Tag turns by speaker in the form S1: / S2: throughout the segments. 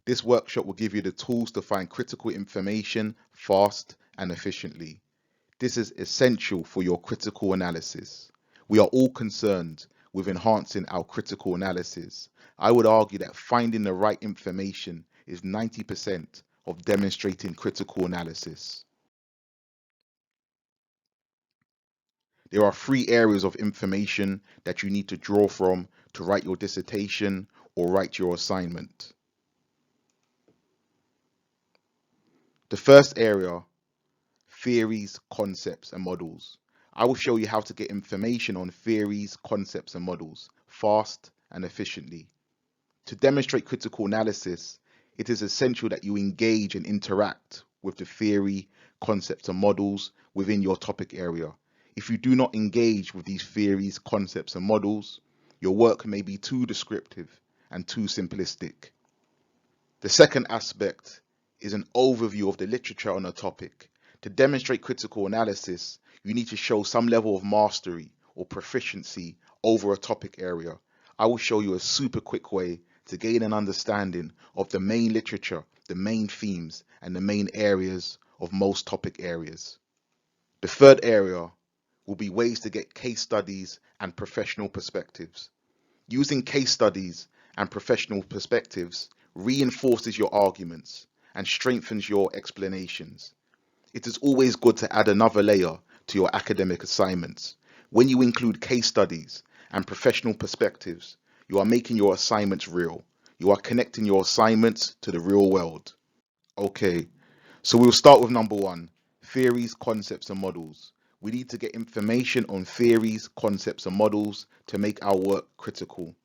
S1: This workshop will give you the tools to find critical information fast and efficiently. This is essential for your critical analysis. We are all concerned with enhancing our critical analysis. I would argue that finding the right information is 90% of demonstrating critical analysis. There are 3 areas of information that you need to draw from to write your dissertation or write your assignment. The first area, theories, concepts, and models. I will show you how to get information on theories, concepts, and models fast and efficiently. To demonstrate critical analysis, it is essential that you engage and interact with the theory, concepts, and models within your topic area. If you do not engage with these theories, concepts, and models, your work may be too descriptive and too simplistic. The second aspect is an overview of the literature on a topic. To demonstrate critical analysis, you need to show some level of mastery or proficiency over a topic area. I will show you a super quick way to gain an understanding of the main literature, the main themes, and the main areas of most topic areas. The third area will be ways to get case studies and professional perspectives. Using case studies and professional perspectives reinforces your arguments and strengthens your explanations. It is always good to add another layer to your academic assignments. When you include case studies and professional perspectives, you are making your assignments real. You are connecting your assignments to the real world. Okay, so we'll start with number 1, theories, concepts, and models. We need to get information on theories, concepts, and models to make our work critical.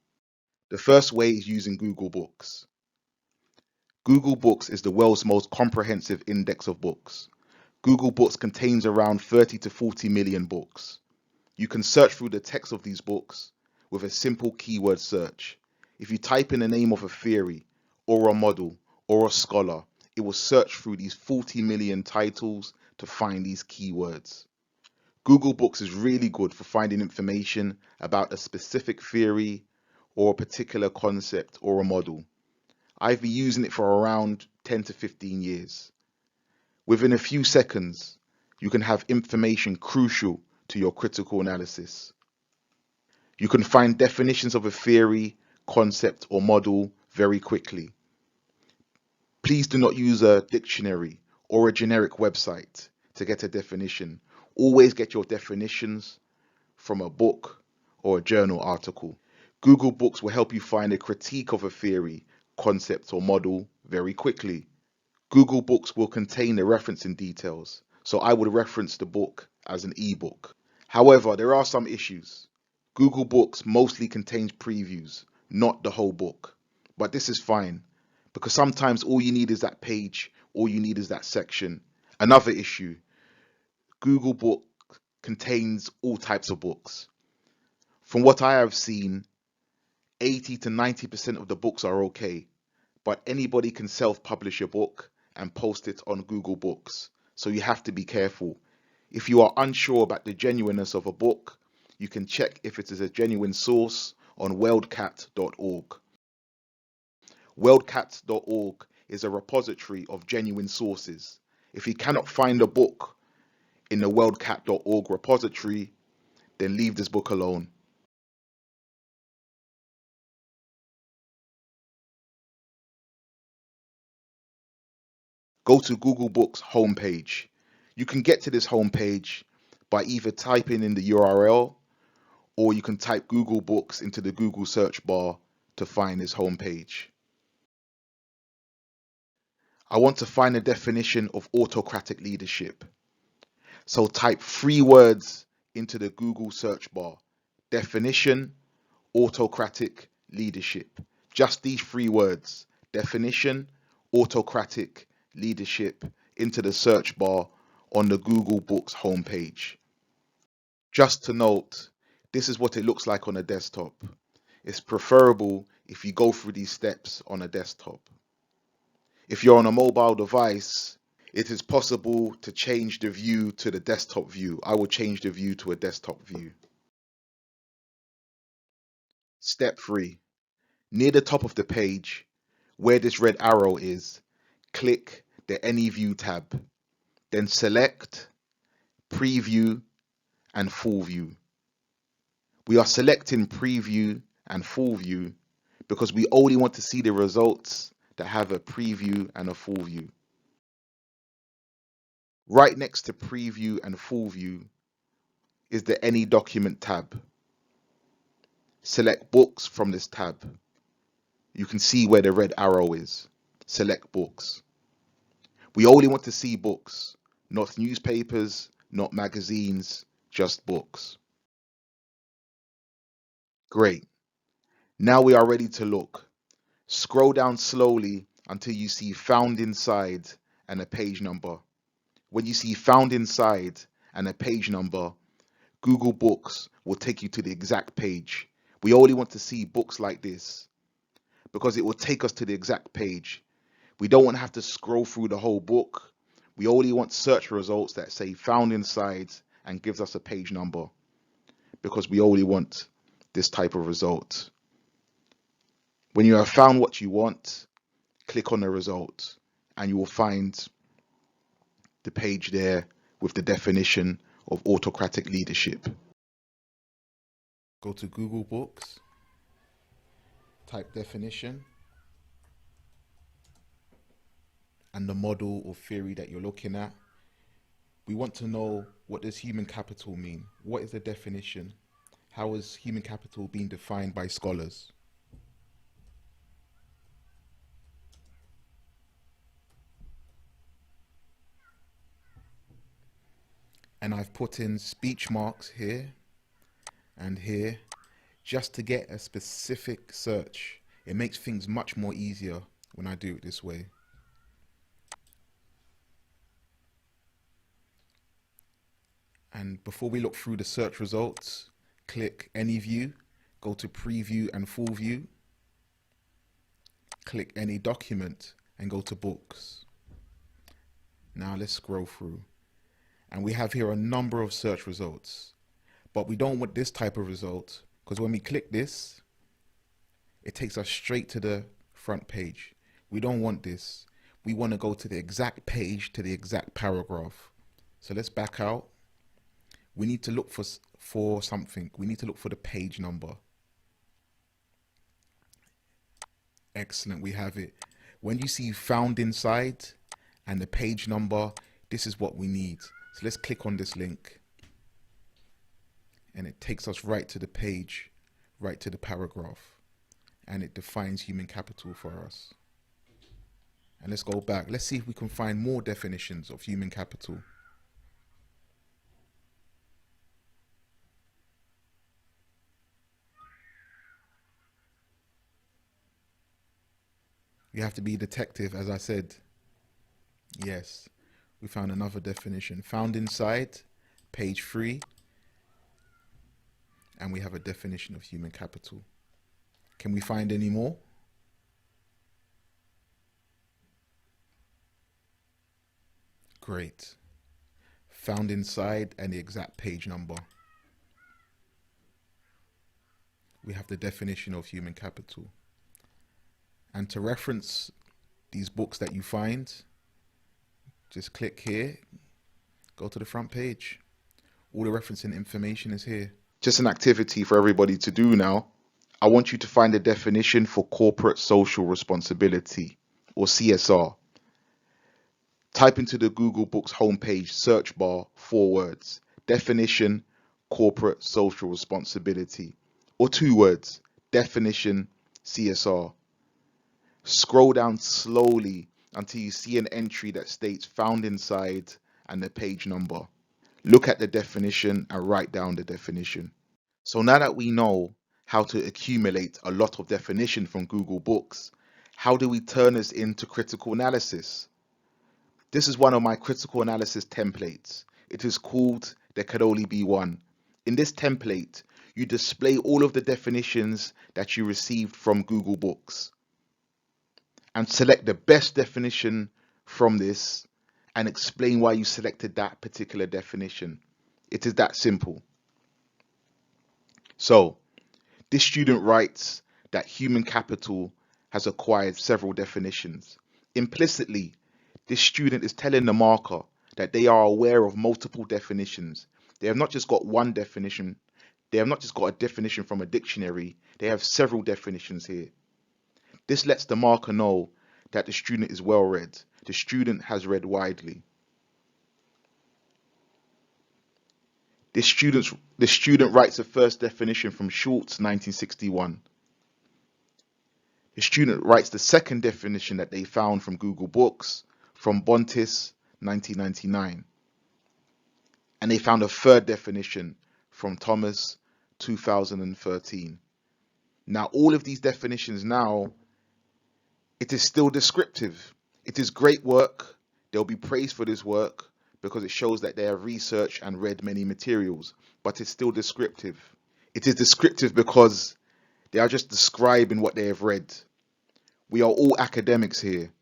S1: The first way is using Google Books. Google Books is the world's most comprehensive index of books. Google Books contains around 30 to 40 million books. You can search through the text of these books with a simple keyword search. If you type in the name of a theory, or a model, or a scholar, it will search through these 40 million titles to find these keywords. Google Books is really good for finding information about a specific theory or a particular concept or a model. I've been using it for around 10 to 15 years. Within a few seconds, you can have information crucial to your critical analysis. You can find definitions of a theory, concept, or model very quickly. Please do not use a dictionary or a generic website to get a definition. Always get your definitions from a book or a journal article. Google Books will help you find a critique of a theory, concept, or model very quickly. Google Books will contain the referencing details, so I would reference the book as an ebook. However, there are some issues. Google Books mostly contains previews, not the whole book. But this is fine, because sometimes all you need is that page, all you need is that section. Another issue, Google Book contains all types of books. From what I have seen, 80 to 90% of the books are okay, but anybody can self-publish a book and post it on Google Books, so you have to be careful. If you are unsure about the genuineness of a book, you can check if it is a genuine source on worldcat.org. Worldcat.org is a repository of genuine sources. If you cannot find a book in the worldcat.org repository, then leave this book alone. Go to Google Books homepage. You can get to this homepage by either typing in the URL, or you can type Google Books into the Google search bar to find this homepage. I want to find a definition of autocratic leadership. So type 3 words into the Google search bar. Definition, autocratic leadership. Just these 3 words. Definition, autocratic leadership into the search bar on the Google Books homepage. Just to note, this is what it looks like on a desktop. It's preferable if you go through these steps on a desktop. If you're on a mobile device, it is possible to change the view to the desktop view. I will change the view to a desktop view. Step 3. Near the top of the page, where this red arrow is, click the Any View tab, then select Preview and Full View. We are selecting Preview and Full View because we only want to see the results that have a preview and a full view. Right next to Preview and Full View is the Any Document tab. Select Books from this tab. You can see where the red arrow is. Select Books. We only want to see books, not newspapers, not magazines, just books. Great. Now we are ready to look. Scroll down slowly until you see Found Inside and a page number. When you see Found Inside and a page number, Google Books will take you to the exact page. We only want to see books like this because it will take us to the exact page. We don't want to have to scroll through the whole book. We only want search results that say Found Inside and gives us a page number because we only want this type of result. When you have found what you want, click on the result and you will find the page there with the definition of autocratic leadership. Go to Google Books, type definition, and the model or theory that you're looking at. We want to know, what does human capital mean? What is the definition? How is human capital being defined by scholars? And I've put in speech marks here and here just to get a specific search. It makes things much more easier when I do it this way. And before we look through the search results, click Any View, go to Preview and Full View, click Any Document and go to Books. Now let's scroll through. And we have here a number of search results, but we don't want this type of result because when we click this, it takes us straight to the front page. We don't want this. We want to go to the exact page, to the exact paragraph. So let's back out. We need to look for something. We need to look for the page number. Excellent, we have it. When you see Found Inside and the page number, this is what we need. So let's click on this link and it takes us right to the page, right to the paragraph, and it defines human capital for us. And let's go back. Let's see if we can find more definitions of human capital. You have to be a detective, as I said. Yes, we found another definition. Found Inside, page 3. And we have a definition of human capital. Can we find any more? Great. Found Inside and the exact page number. We have the definition of human capital. And to reference these books that you find, just click here, go to the front page. All the referencing information is here. Just an activity for everybody to do now. I want you to find a definition for corporate social responsibility, or CSR. Type into the Google Books homepage search bar 4 words, definition, corporate social responsibility, or 2 words, definition, CSR. Scroll down slowly until you see an entry that states Found Inside and the page number. Look at the definition and write down the definition. So now that we know how to accumulate a lot of definition from Google Books, how do we turn this into critical analysis? This is one of my critical analysis templates. It is called There Could Only Be One. In this template, you display all of the definitions that you received from Google Books and select the best definition from this and explain why you selected that particular definition. It is that simple. So, this student writes that human capital has acquired several definitions. Implicitly, this student is telling the marker that they are aware of multiple definitions. They have not just got one definition, they have not just got a definition from a dictionary, they have several definitions here. This lets the marker know that the student is well read. The student has read widely. The student writes the first definition from Schultz, 1961. The student writes the second definition that they found from Google Books from Bontis, 1999. And they found a third definition from Thomas, 2013. Now, all of these definitions now, it is still descriptive. It is great work. They'll be praised for this work because it shows that they have researched and read many materials, but it's still descriptive. It is descriptive because they are just describing what they have read. We are all academics here,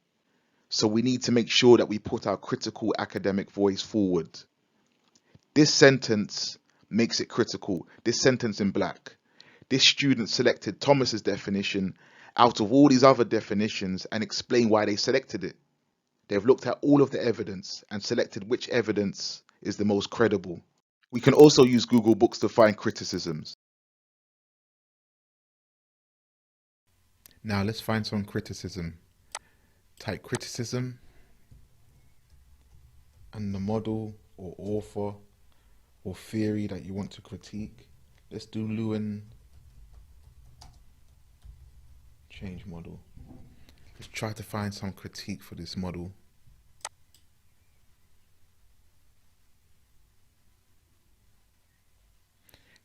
S1: so we need to make sure that we put our critical academic voice forward. This sentence makes it critical. This sentence in black. This student selected Thomas's definition out of all these other definitions and explained why they selected it. They've looked at all of the evidence and selected which evidence is the most credible. We can also use Google Books to find criticisms. Now let's find some criticism. Type criticism and the model or author or theory that you want to critique. Let's do Lewin change model. Let's try to find some critique for this model.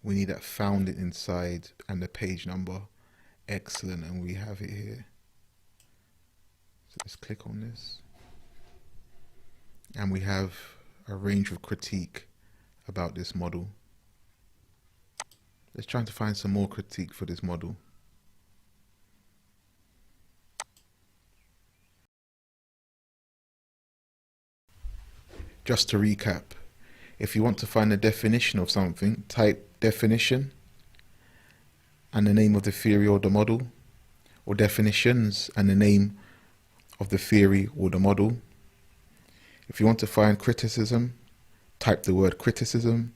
S1: We need that found it inside and the page number. Excellent, and we have it here. So let's click on this. And we have a range of critique about this model. Let's try to find some more critique for this model. Just to recap, if you want to find the definition of something, type definition and the name of the theory or the model, or definitions and the name of the theory or the model. If you want to find criticism, type the word criticism,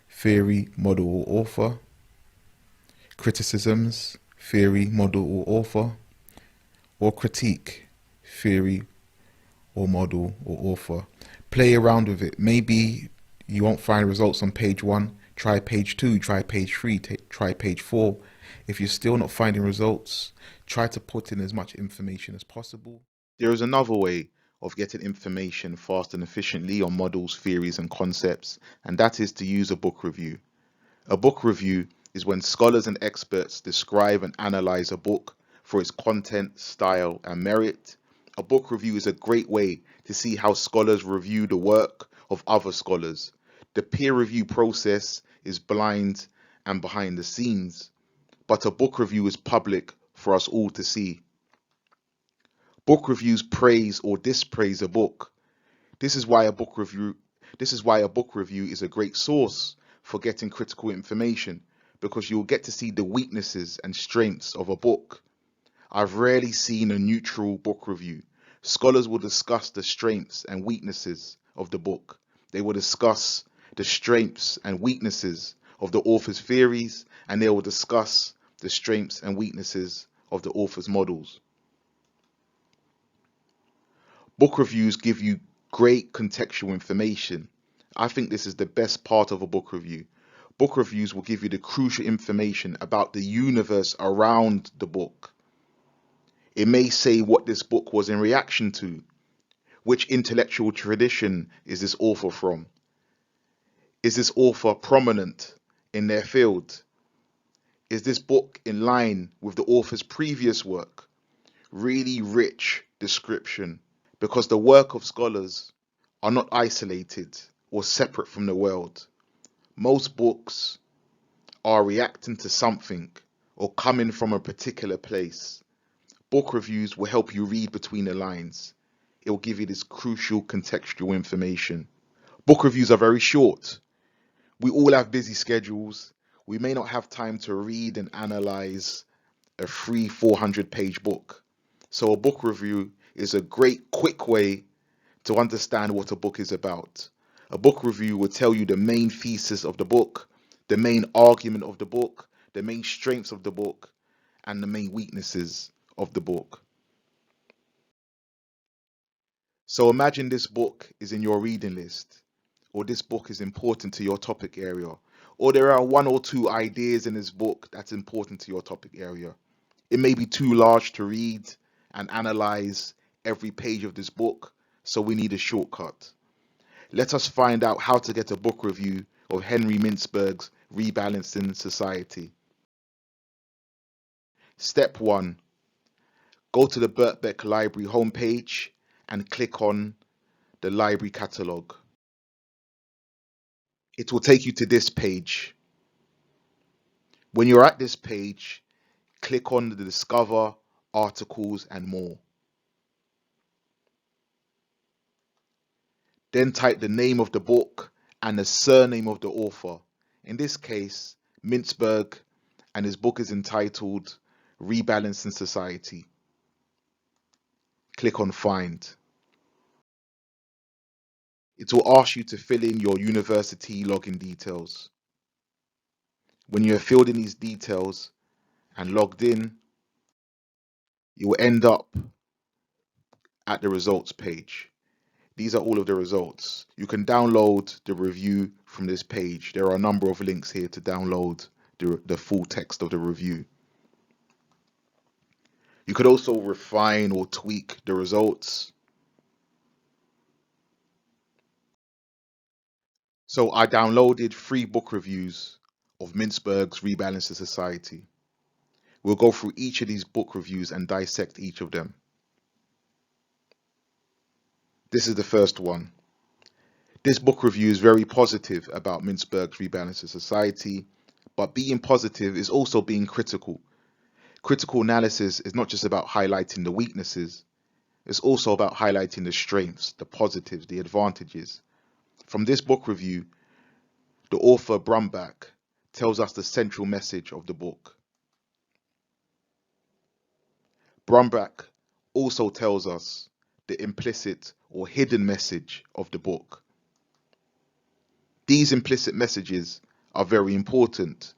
S1: theory, model or author, criticisms, theory, model or author, or critique, theory or model or author. Play around with it. Maybe you won't find results on page 1, try page 2, try page 3, try page 4. If you're still not finding results, try to put in as much information as possible. There is another way of getting information fast and efficiently on models, theories and concepts, and that is to use a book review. A book review is when scholars and experts describe and analyze a book for its content, style and merit. A book review is a great way to see how scholars review the work of other scholars. The peer review process is blind and behind the scenes, but a book review is public for us all to see. Book reviews praise or dispraise a book. This is why a book review is a great source for getting critical information, because you'll get to see the weaknesses and strengths of a book. I've rarely seen a neutral book review. Scholars will discuss the strengths and weaknesses of the book. They will discuss the strengths and weaknesses of the author's theories, and they will discuss the strengths and weaknesses of the author's models. Book reviews give you great contextual information. I think this is the best part of a book review. Book reviews will give you the crucial information about the universe around the book. It may say what this book was in reaction to. Which intellectual tradition is this author from? Is this author prominent in their field? Is this book in line with the author's previous work? Really rich description, because the work of scholars are not isolated or separate from the world. Most books are reacting to something or coming from a particular place. Book reviews will help you read between the lines. It will give you this crucial contextual information. Book reviews are very short. We all have busy schedules. We may not have time to read and analyze a 300-400 page book. So a book review is a great quick way to understand what a book is about. A book review will tell you the main thesis of the book, the main argument of the book, the main strengths of the book, and the main weaknesses of the book. So imagine this book is in your reading list, or this book is important to your topic area, or there are one or two ideas in this book that's important to your topic area. It may be too large to read and analyze every page of this book, so we need a shortcut. Let us find out how to get a book review of Henry Mintzberg's Rebalancing Society. Step 1. Go to the Birkbeck Library homepage and click on the library catalogue. It will take you to this page. When you're at this page, click on the Discover, Articles and More. Then type the name of the book and the surname of the author. In this case, Mintzberg, and his book is entitled Rebalancing Society. Click on Find. It will ask you to fill in your university login details. When you have filled in these details and logged in, you will end up at the results page. These are all of the results. You can download the review from this page. There are a number of links here to download the full text of the review. You could also refine or tweak the results. So I downloaded 3 book reviews of Mintzberg's Rebalancing Society. We'll go through each of these book reviews and dissect each of them. This is the first one. This book review is very positive about Mintzberg's Rebalancing Society, but being positive is also being critical. Critical analysis is not just about highlighting the weaknesses, it's also about highlighting the strengths, the positives, the advantages. From this book review, the author Brumbach tells us the central message of the book. Brumbach also tells us the implicit or hidden message of the book. These implicit messages are very important.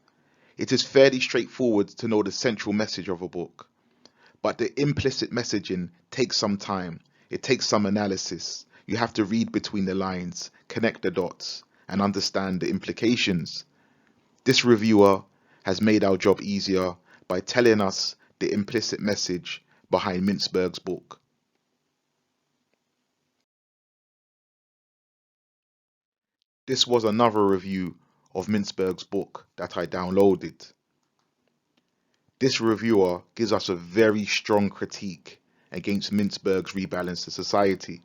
S1: It is fairly straightforward to know the central message of a book, but the implicit messaging takes some time. It takes some analysis. You have to read between the lines, connect the dots, and understand the implications. This reviewer has made our job easier by telling us the implicit message behind Mintzberg's book. This was another review of Mintzberg's book that I downloaded. This reviewer gives us a very strong critique against Mintzberg's Rebalancing Society.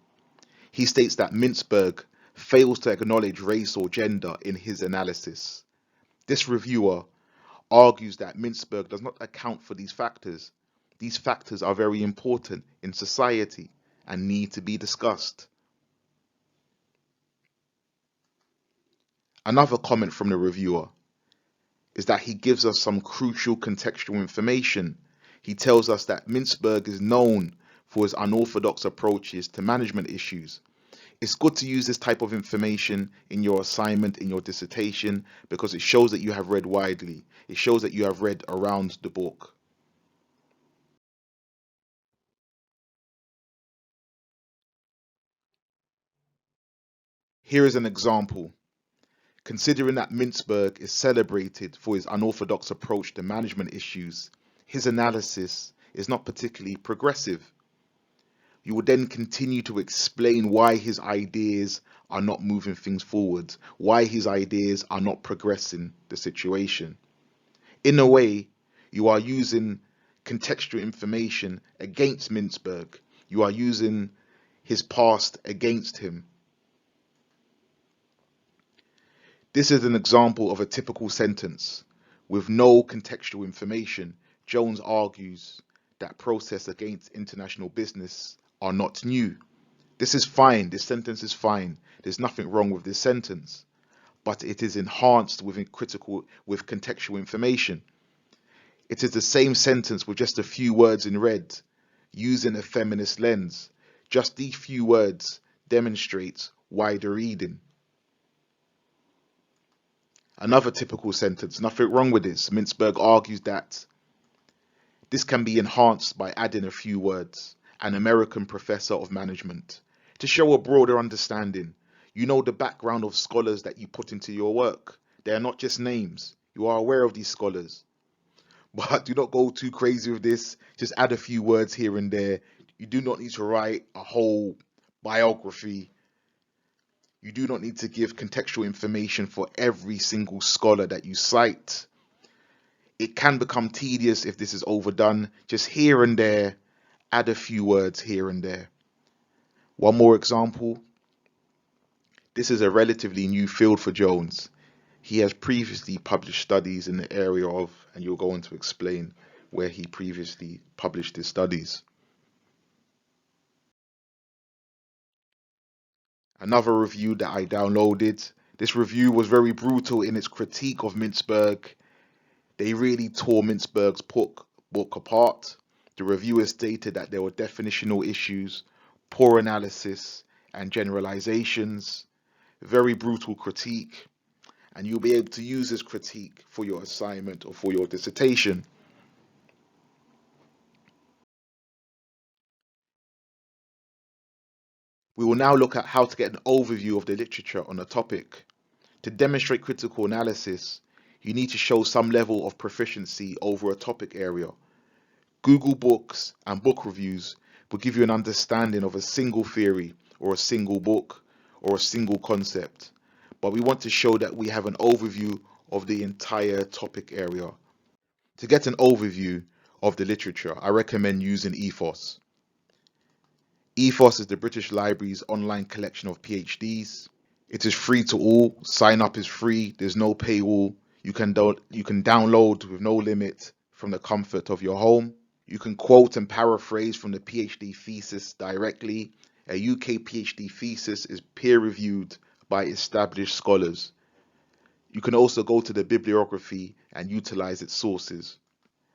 S1: He states that Mintzberg fails to acknowledge race or gender in his analysis. This reviewer argues that Mintzberg does not account for these factors. These factors are very important in society and need to be discussed. Another comment from the reviewer is that he gives us some crucial contextual information. He tells us that Mintzberg is known for his unorthodox approaches to management issues. It's good to use this type of information in your assignment, in your dissertation, because it shows that you have read widely. It shows that you have read around the book. Here is an example. Considering that Mintzberg is celebrated for his unorthodox approach to management issues, his analysis is not particularly progressive. You will then continue to explain why his ideas are not moving things forward, why his ideas are not progressing the situation. In a way, you are using contextual information against Mintzberg. You are using his past against him. This is an example of a typical sentence. With no contextual information, Jones argues that protests against international business are not new. This is fine. This sentence is fine. There's nothing wrong with this sentence. But it is enhanced with contextual information. It is the same sentence with just a few words in red. using a feminist lens. Just these few words demonstrates wider reading. Another typical sentence, nothing wrong with this. Mintzberg argues that this can be enhanced by adding a few words. An American professor of management. To show a broader understanding, you know the background of scholars that you put into your work. They are not just names. You are aware of these scholars. But do not go too crazy with this. Just add a few words here and there. You do not need to write a whole biography. You do not need to give contextual information for every single scholar that you cite. It can become tedious if this is overdone. Just here and there, add a few words here and there. One more example. This is a relatively new field for Jones. He has previously published studies in the area of, and you'll go on to explain where he previously published his studies. Another review that I downloaded. This review was very brutal in its critique of Mintzberg. They really tore Mintzberg's book apart. The reviewer stated that there were definitional issues, poor analysis, and generalizations. Very brutal critique. And you'll be able to use this critique for your assignment or for your dissertation. We will now look at how to get an overview of the literature on a topic. To demonstrate critical analysis, you need to show some level of proficiency over a topic area. Google Books and book reviews will give you an understanding of a single theory or a single book or a single concept. But we want to show that we have an overview of the entire topic area. To get an overview of the literature, I recommend using Ethos. Ethos is the British Library's online collection of PhDs. It is free to all. Sign up is free. There's no paywall. You can download with no limit from the comfort of your home. You can quote and paraphrase from the PhD thesis directly. A UK PhD thesis is peer-reviewed by established scholars. You can also go to the bibliography and utilize its sources.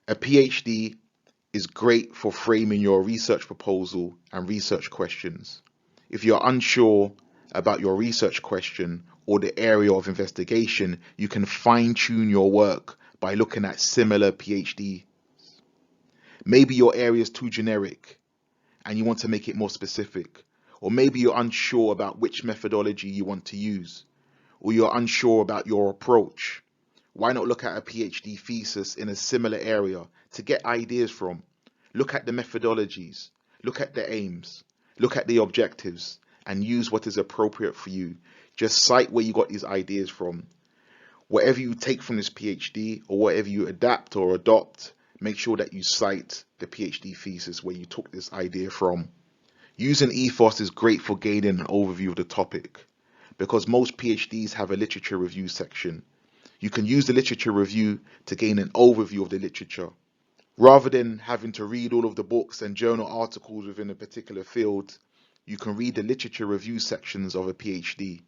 S1: A PhD is great for framing your research proposal and research questions. If you're unsure about your research question or the area of investigation, you can fine-tune your work by looking at similar PhD. Maybe your area is too generic and you want to make it more specific, or maybe you're unsure about which methodology you want to use, or you're unsure about your approach. Why not look at a PhD thesis in a similar area to get ideas from? Look at the methodologies, look at the aims, look at the objectives, and use what is appropriate for you. Just cite where you got these ideas from. Whatever you take from this PhD or whatever you adapt or adopt, make sure that you cite the PhD thesis where you took this idea from. Using Ethos is great for gaining an overview of the topic because most PhDs have a literature review section. You can use the literature review to gain an overview of the literature. Rather than having to read all of the books and journal articles within a particular field, you can read the literature review sections of a PhD.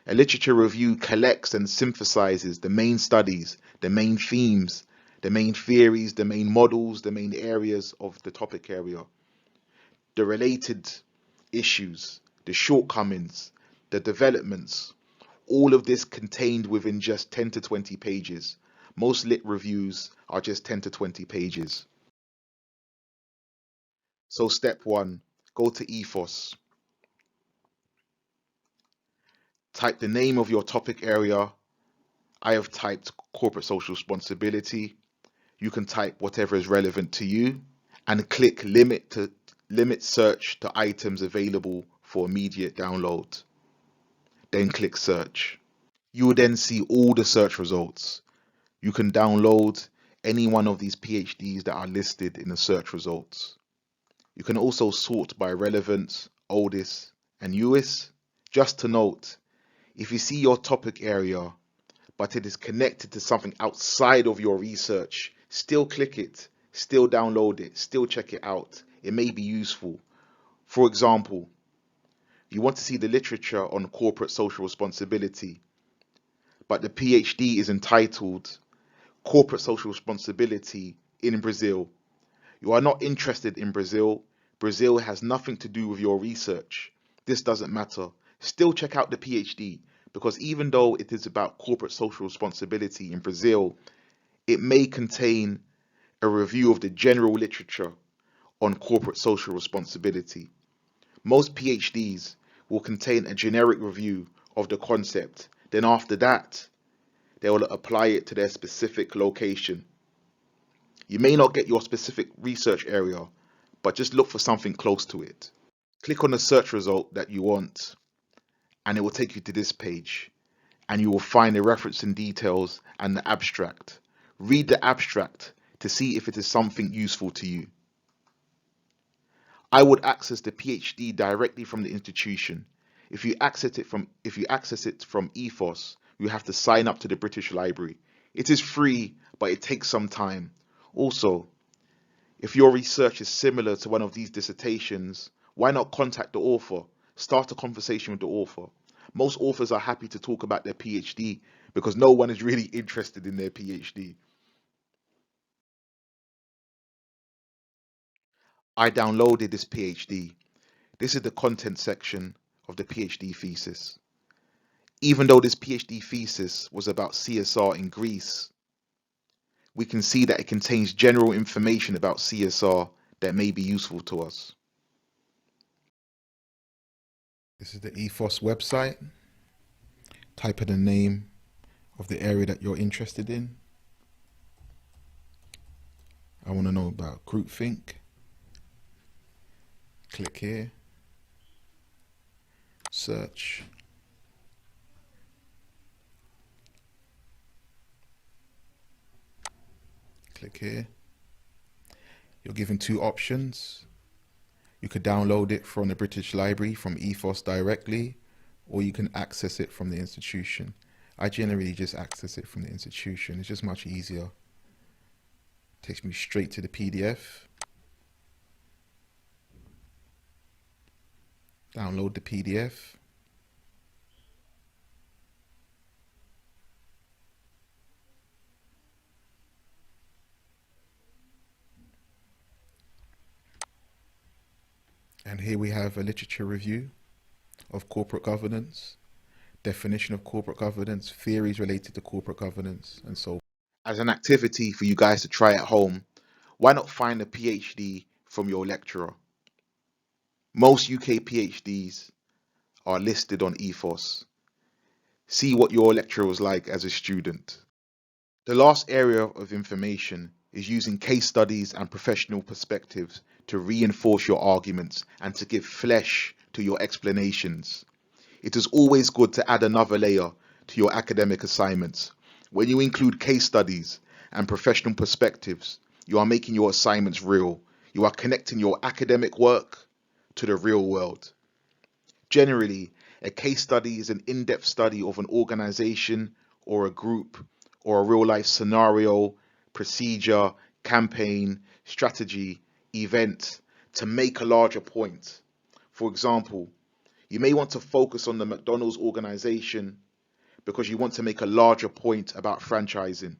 S1: A literature review collects and synthesizes the main studies, the main themes, the main theories, the main models, the main areas of the topic area, the related issues, the shortcomings, the developments, all of this contained within just 10 to 20 pages. Most lit reviews are just 10 to 20 pages. So step 1, go to Ethos. Type the name of your topic area. I have typed corporate social responsibility. You can type whatever is relevant to you and click limit search to items available for immediate download. Then click search. You will then see all the search results. You can download any one of these PhDs that are listed in the search results. You can also sort by relevance, oldest and newest. Just to note, if you see your topic area, but it is connected to something outside of your research, still click it, still download it, still check it out. It may be useful. For example, you want to see the literature on corporate social responsibility, but the PhD is entitled Corporate Social Responsibility in Brazil. You are not interested in Brazil. Brazil has nothing to do with your research. This doesn't matter. Still check out the PhD, because even though it is about corporate social responsibility in Brazil, it may contain a review of the general literature on corporate social responsibility. Most PhDs will contain a generic review of the concept. Then after that, they will apply it to their specific location. You may not get your specific research area, but just look for something close to it. Click on the search result that you want, and it will take you to this page, and you will find the reference and details and the abstract. Read the abstract to see if it is something useful to you. I would access the PhD directly from the institution. If you access it from Ethos, you have to sign up to the British Library. It is free, but it takes some time. Also, if your research is similar to one of these dissertations, why not contact the author? Start a conversation with the author. Most authors are happy to talk about their PhD because no one is really interested in their PhD. I downloaded this PhD. This is the content section of the PhD thesis. Even though this PhD thesis was about CSR in Greece, we can see that it contains general information about CSR that may be useful to us. This is the Ethos website. Type in the name of the area that you're interested in. I want to know about groupthink. Click here. Search. Click here. You're given two options. You could download it from the British Library, from Ethos directly, or you can access it from the institution. I generally just access it from the institution. It's just much easier. Takes me straight to the PDF. Download the PDF. And here we have a literature review of corporate governance, definition of corporate governance, theories related to corporate governance, and so on. As an activity for you guys to try at home, why not find a PhD from your lecturer? Most UK PhDs are listed on Ethos. See what your lecturer was like as a student. The last area of information is using case studies and professional perspectives to reinforce your arguments and to give flesh to your explanations. It is always good to add another layer to your academic assignments. When you include case studies and professional perspectives, you are making your assignments real. You are connecting your academic work to the real world. Generally, a case study is an in-depth study of an organization or a group or a real-life scenario, procedure, campaign, strategy, event to make a larger point. For example, you may want to focus on the McDonald's organization because you want to make a larger point about franchising.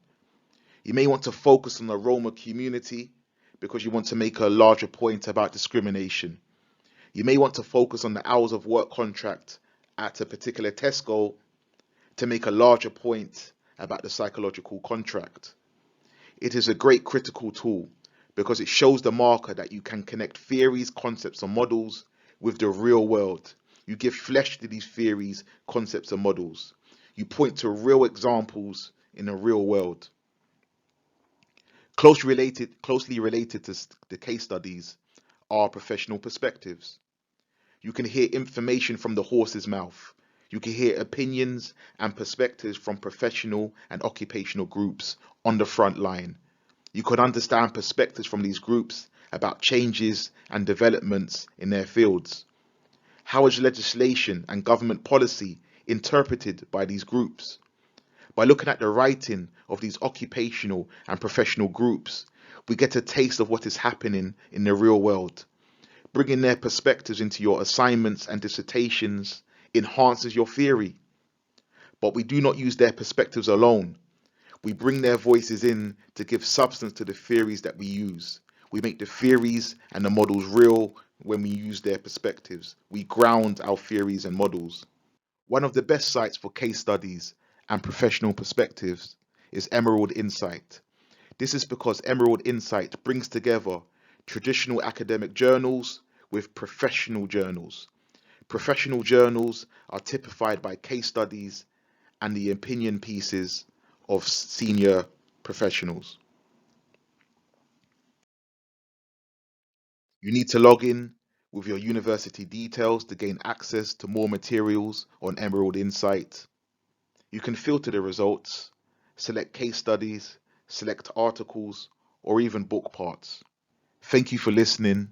S1: You may want to focus on the Roma community because you want to make a larger point about discrimination. You may want to focus on the hours of work contract at a particular Tesco to make a larger point about the psychological contract. It is a great critical tool because it shows the marker that you can connect theories, concepts, and models with the real world. You give flesh to these theories, concepts, and models. You point to real examples in the real world. Closely related to the case studies are professional perspectives. You can hear information from the horse's mouth. You can hear opinions and perspectives from professional and occupational groups on the front line. You could understand perspectives from these groups about changes and developments in their fields. How is legislation and government policy interpreted by these groups? By looking at the writing of these occupational and professional groups, we get a taste of what is happening in the real world. Bringing their perspectives into your assignments and dissertations enhances your theory. But we do not use their perspectives alone. We bring their voices in to give substance to the theories that we use. We make the theories and the models real, when we use their perspectives. We ground our theories and models. One of the best sites for case studies and professional perspectives is Emerald Insight. This is because Emerald Insight brings together traditional academic journals with professional journals. Professional journals are typified by case studies and the opinion pieces of senior professionals. You need to log in with your university details to gain access to more materials on Emerald Insight. You can filter the results, select case studies, select articles, or even book parts. Thank you for listening.